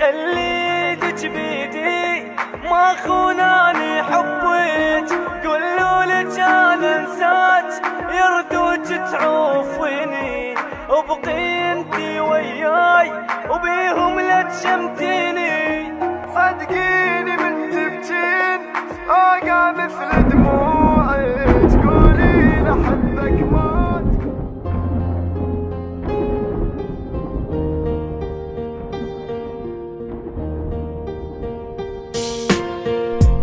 خليتك بيدي ما خوناني حبك، قولوا لك انا انساك يردوك تعوفيني، وبقي انتي وياي وبيهم لا تشمتيني. صدقيني من تبكين اوقع مثل دموعك، تقولي لحبك مات.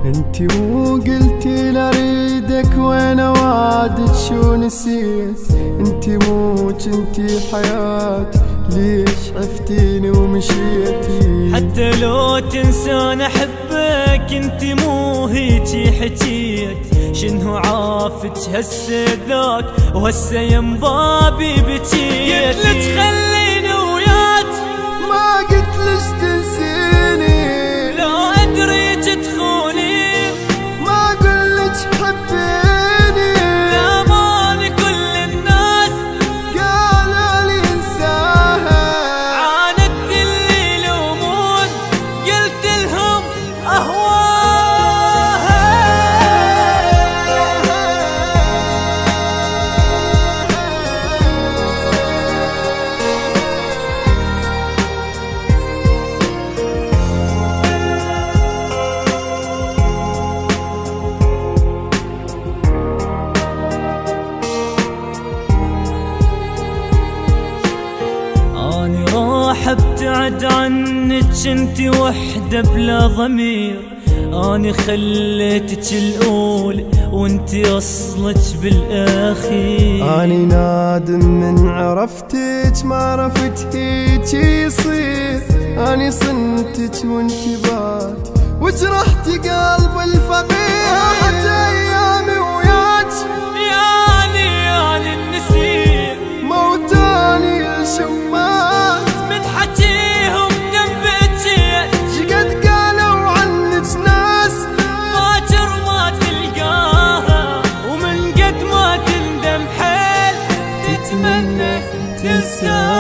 انتي مو قلتي لاريدك وانا وعدك شو نسيت، انتي مو كنتي حياتي ليش عفتيني ومشيتي. حتى لو تنسان احبك انتي مو هيجي حكيت، شنو عافتك هسه ذاك وهسه ينبابي بكيت. قلت خليني وياك ما قلتلش تنسيني، لا ادريك تخوني ما قلت حبيني، لأمان كل الناس قالوا لي انساها. عاندت اللي يلومون قلت لهم اهواها. اني راح ابتعد عنك انتي وحدة بلا ضمير، اني خليتك الاولى وانتي اصلك بالاخير. اني نادم من عرفتك ما عرفت هيك يصير، اني صنتك وانتي بات وجرحتي قلب الفقير. راحت ايامي وياك يعني النسيم موتاني الشمات، من حكيهم دنبتين شقد قالوا عنك ناس باكر ما تلقاها، ومن قد ما تندم حيل تتمنى تنساها.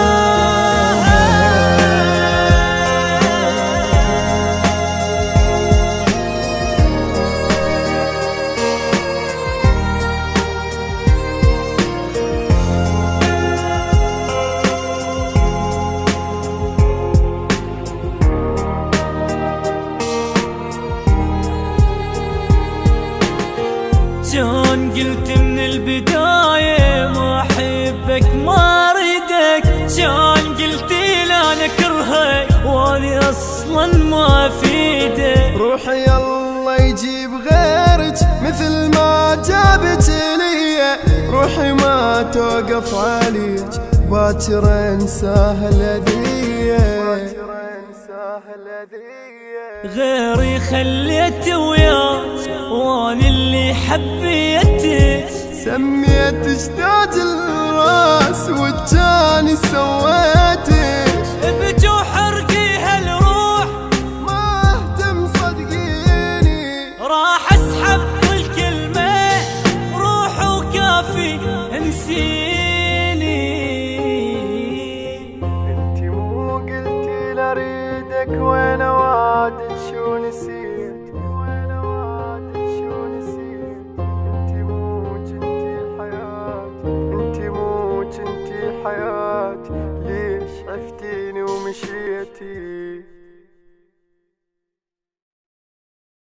كان قلت من البداية ما أحبك ما أريدك، كان قلت لا نكرهك واني أصلا ما أفيدك. روحي الله يجيب غيرك مثل ما جابت لي، روحي ما توقف عليك باكر انساها الهدية. غيري خليت وياك واني اللي حبيتك، سميت اشتاج الراس والجاني سويتك. بجو حرقي هالروح ما اهتم صدقيني، راح اسحب كل كلمة روح وكافي انسيني. انتي مو قلتي لاريدك وانا وعدك شو نسيت، وانا وعدك شو نسيت. انتي مو كنتي حياتي، انتي مو كنتي حياتي ليش عفتيني ومشيتي.